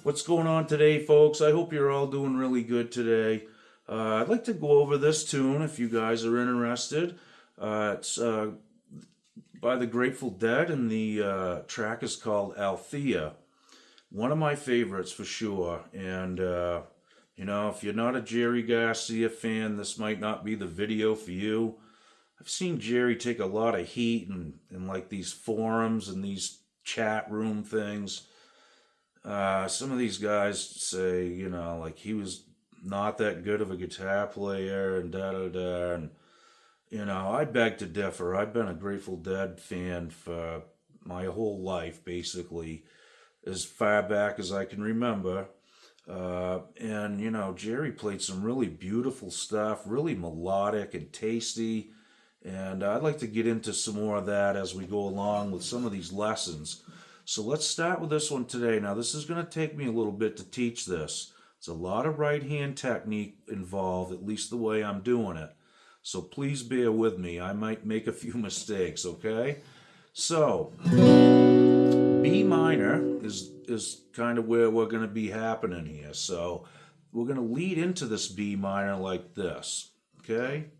What's going on today, folks? I hope you're all doing really good today. I'd like to go over this tune if you guys are interested. It's by the Grateful Dead, and the track is called Althea. One of my favorites for sure. And, if you're not a Gerry Garcia fan, this might not be the video for you. I've seen Gerry take a lot of heat in like these forums and these chat room things. Some of these guys say, like he was not that good of a guitar player and da da da. And, I beg to differ. I've been a Grateful Dead fan for my whole life, basically, as far back as I can remember. Gerry played some really beautiful stuff, really melodic and tasty. And I'd like to get into some more of that as we go along with some of these lessons. So let's start with this one today. Now, this is going to take me a little bit to teach this. It's a lot of right hand technique involved, at least the way I'm doing it. So please bear with me. I might make a few mistakes, okay? So, B minor is kind of where we're going to be happening here. So we're going to lead into this B minor like this, okay?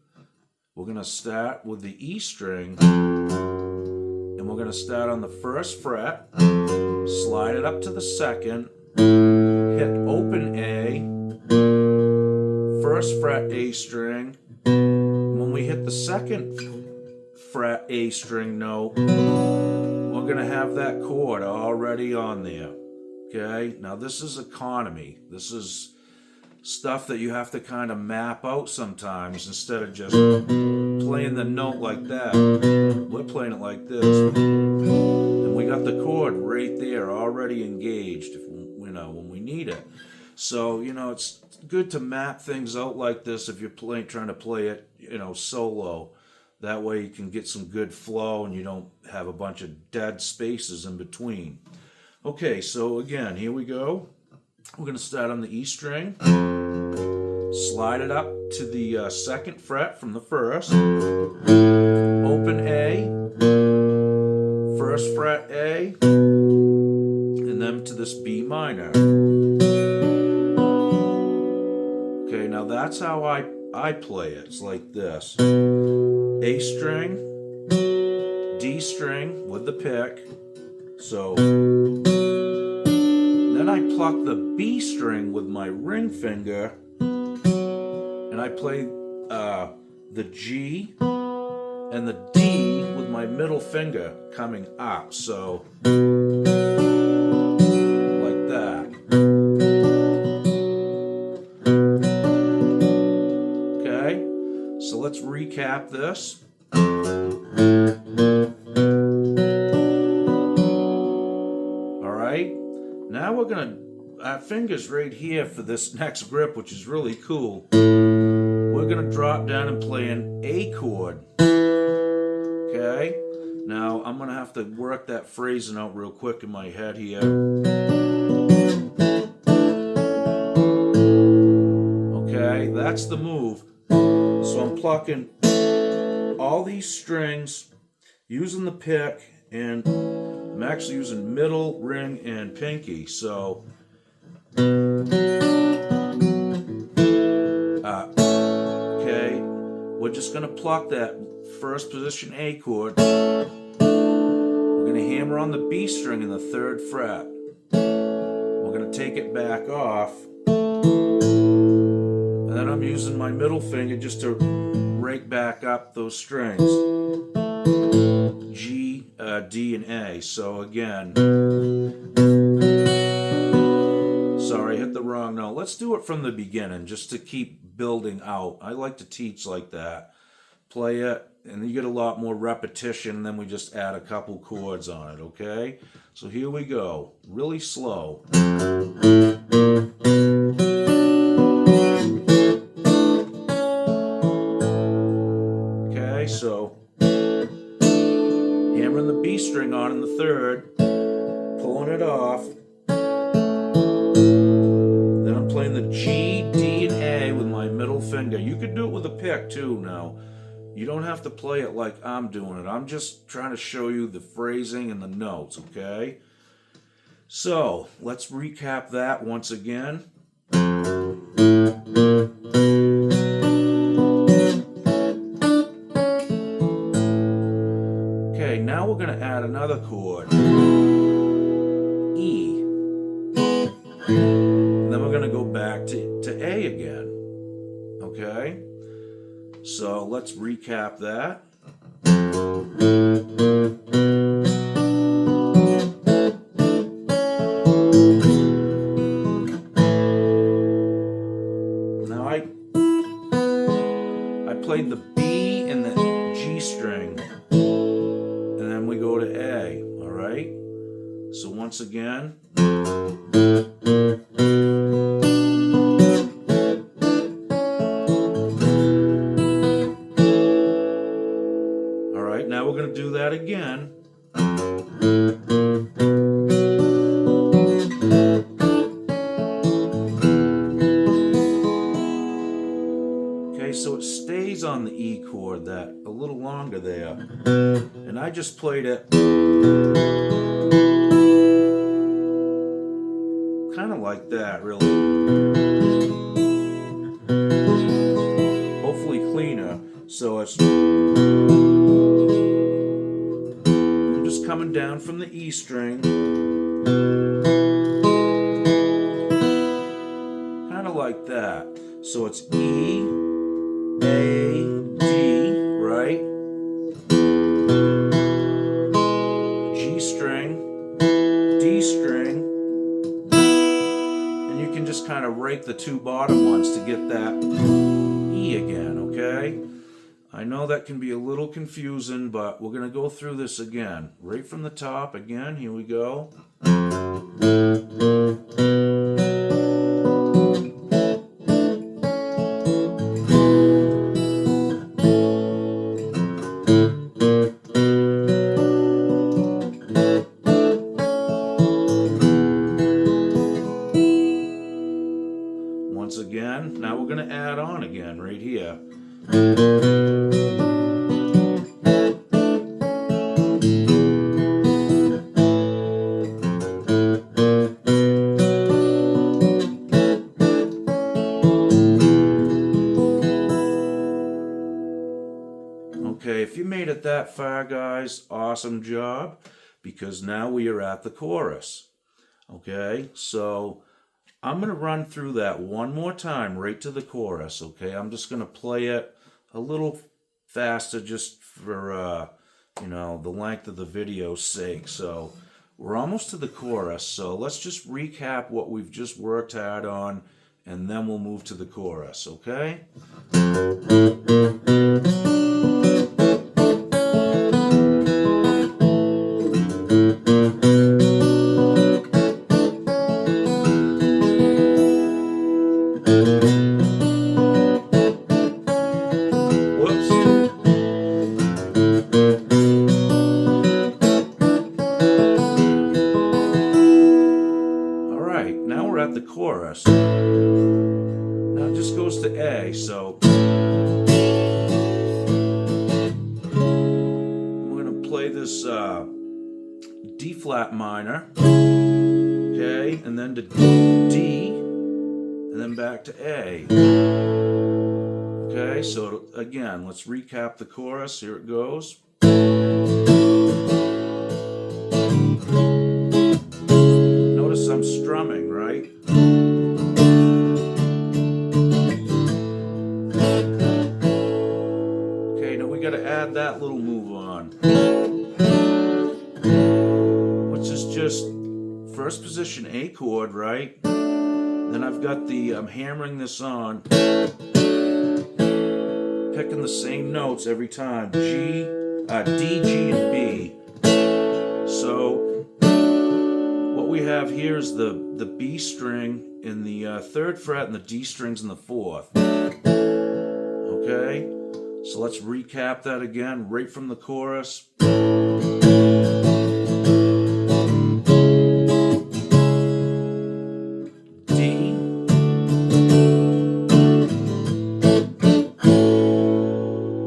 We're going to start with the E string, and we're going to start on the first fret, slide it up to the second, hit open A, first fret A string. When we hit the second fret A string note, we're going to have that chord already on there. Okay, now this is economy. This is stuff that you have to kind of map out sometimes instead of just playing the note like that. We're playing it like this. And we got the chord right there already engaged when we need it. So, it's good to map things out like this if you're trying to play it, solo. That way you can get some good flow and you don't have a bunch of dead spaces in between. Okay, so again, here we go. We're going to start on the E string, slide it up to the second fret from the first, open A, first fret A, and then to this B minor. Okay, now that's how I play it. It's like this. A string, D string with the pick. So then I pluck the B string with my ring finger, and I play the G and the D with my middle finger coming up. So like that. Okay, so let's recap this. Now our fingers right here for this next grip, which is really cool. We're gonna drop down and play an A chord. Okay? Now I'm gonna have to work that phrasing out real quick in my head here. Okay, that's the move. So I'm plucking all these strings, using the pick, and I'm actually using middle, ring, and pinky. So, okay, we're just going to pluck that first position A chord. We're going to hammer on the B string in the third fret. We're going to take it back off. And then I'm using my middle finger just to rake back up those strings. G, D, and A. So again, sorry, I hit the wrong note. Let's do it from the beginning just to keep building out. I like to teach like that. Play it, and you get a lot more repetition, and then we just add a couple chords on it, okay? So here we go, really slow. Okay, so hammering the B string on in the third, pulling it off. Then I'm playing the G, D, and A with my middle finger. You can do it with a pick too now. You don't have to play it like I'm doing it. I'm just trying to show you the phrasing and the notes, okay? So let's recap that once again. Okay, now we're going to add another chord, E. And then we're going to go back to A again. Okay? So let's recap that. Now I played the B and the G string, and then we go to A, all right? So once again, all right, now we're going to do that again. Okay, so it stays on the E chord that a little longer there. And I just played it kind of like that, really. Hopefully cleaner. So it's, I'm just coming down from the E string. Kind of like that. So it's E, A, D, right? G string, D string, and you can just kind of rake the two bottom ones to get that E again, okay? I know that can be a little confusing, but we're going to go through this again. Right from the top again, here we go. Once again, now we're going to add on again right here. Okay, if you made it that far, guys, awesome job, because now we are at the chorus. Okay, so I'm going to run through that one more time right to the chorus, okay? I'm just going to play it a little faster just for, you know, the length of the video's sake. So we're almost to the chorus, so let's just recap what we've just worked hard on, and then we'll move to the chorus, okay? Now we're at the chorus. Now it just goes to A, so we're going to play this D flat minor, okay, and then to D, and then back to A. Okay, so again, let's recap the chorus. Here it goes. Notice I'm strumming, right? Okay, now we got to add that little move on, which is just first position A chord, right? Then I've got the, I'm hammering this on, picking the same notes every time, G, D, G, and B. So what we have here is the B string in the 3rd fret and the D strings in the 4th. Okay, so let's recap that again right from the chorus. D,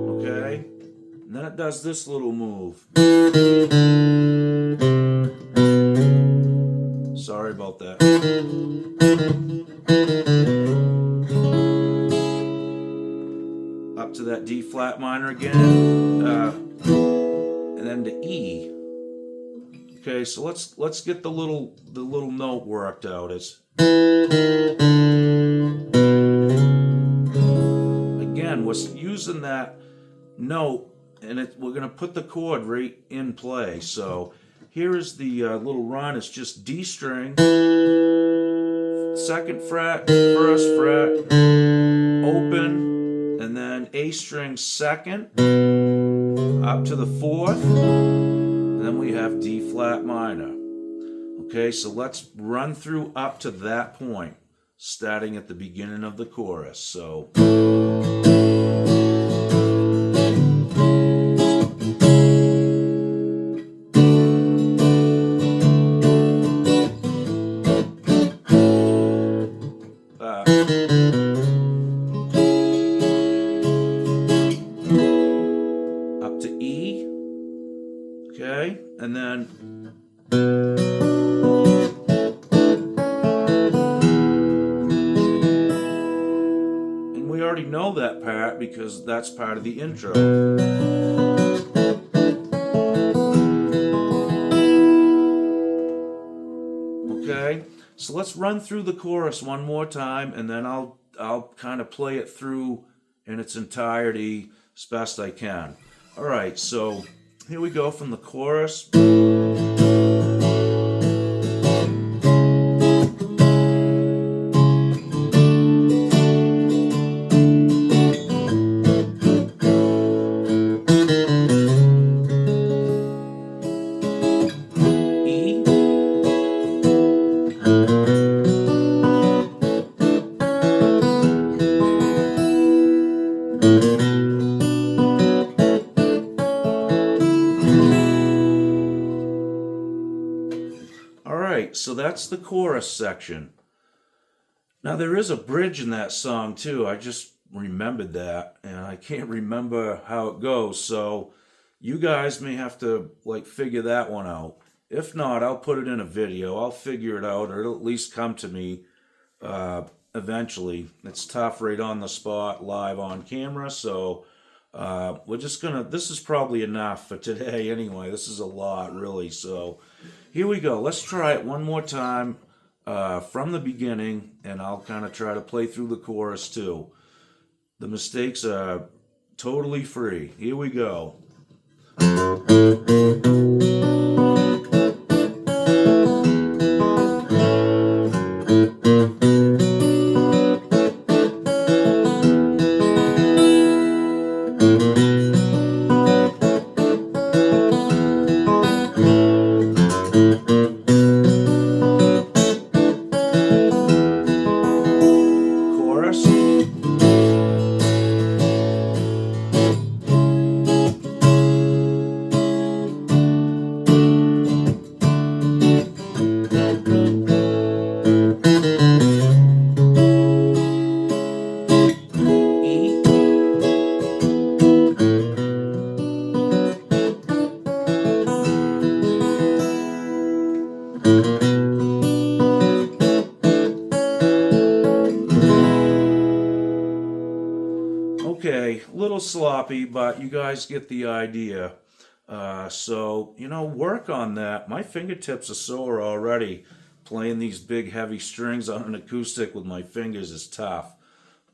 okay, and then it does this little move. Sorry about that. Up to that D flat minor again, and then to E. Okay, so let's get the little note worked out. It's again, we're using that note, and we're going to put the chord right in play. So here is the little run. It's just D string, 2nd fret, 1st fret, open, and then A string 2nd, up to the 4th, and then we have D flat minor. Okay, so let's run through up to that point, starting at the beginning of the chorus. So up to E, okay, and then we already know that part because that's part of the intro. Okay, so let's run through the chorus one more time, and then I'll kind of play it through in its entirety as best I can. All right, so here we go from the chorus. So that's the chorus section. Now there is a bridge in that song too. I just remembered that, and I can't remember how it goes. So you guys may have to figure that one out. If not, I'll put it in a video. I'll figure it out, or it'll at least come to me eventually. It's tough right on the spot, live on camera. So we're just gonna. This is probably enough for today anyway. This is a lot, really. So here we go. Let's try it one more time from the beginning, and I'll kind of try to play through the chorus too. The mistakes are totally free. Here we go. Okay, a little sloppy, but you guys get the idea. So, work on that. My fingertips are sore already. Playing these big, heavy strings on an acoustic with my fingers is tough.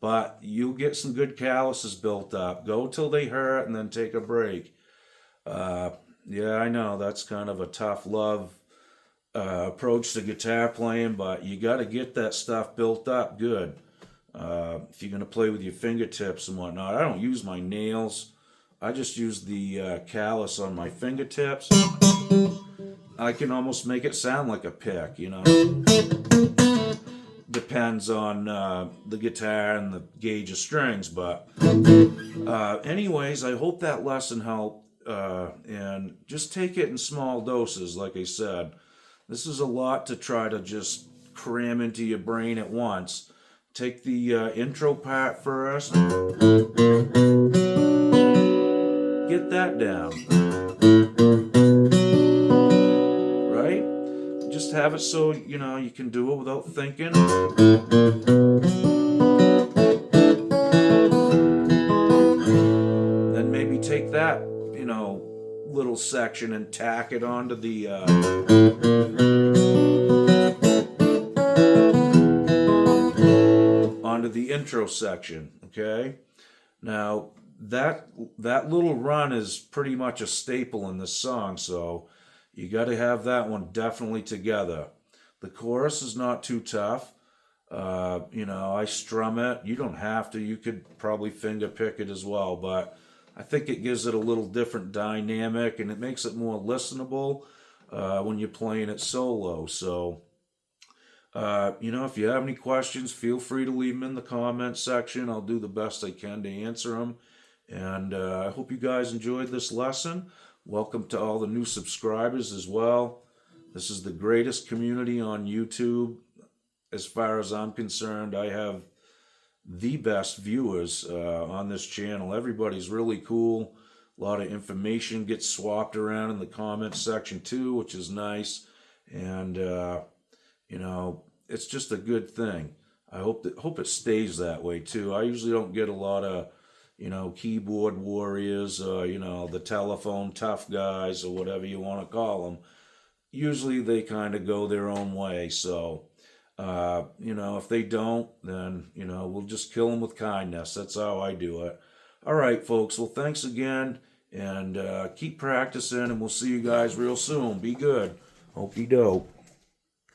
But you'll get some good calluses built up. Go till they hurt and then take a break. Yeah, I know, that's kind of a tough love approach to guitar playing, but you got to get that stuff built up good. If you're going to play with your fingertips and whatnot. I don't use my nails. I just use the callus on my fingertips. I can almost make it sound like a pick, Depends on the guitar and the gauge of strings. But anyways, I hope that lesson helped. And just take it in small doses, like I said. This is a lot to try to just cram into your brain at once. Take the intro part first. Get that down. Right? Just just have it so, you know, you can do it without thinking. Then maybe take that, you know, little section and tack it onto the intro section. Okay, now that little run is pretty much a staple in this song, so you got to have that one definitely together. The chorus is not too tough. You know, I strum it. You don't have to. You could probably finger pick it as well, but I think it gives it a little different dynamic, and it makes it more listenable when you're playing it solo. So, you know, if you have any questions, feel free to leave them in the comments section. I'll do the best I can to answer them. And I hope you guys enjoyed this lesson. Welcome to all the new subscribers as well. This is the greatest community on YouTube. As far as I'm concerned, I have the best viewers on this channel. Everybody's really cool. A lot of information gets swapped around in the comments section too, which is nice. And you know, it's just a good thing. I hope it stays that way too. I usually don't get a lot of, you know, keyboard warriors, you know, the telephone tough guys or whatever you want to call them. Usually they kind of go their own way. So, you know, if they don't, then, you know, we'll just kill them with kindness. That's how I do it. All right, folks. Well, thanks again, and keep practicing, and we'll see you guys real soon. Be good. Hope you dope.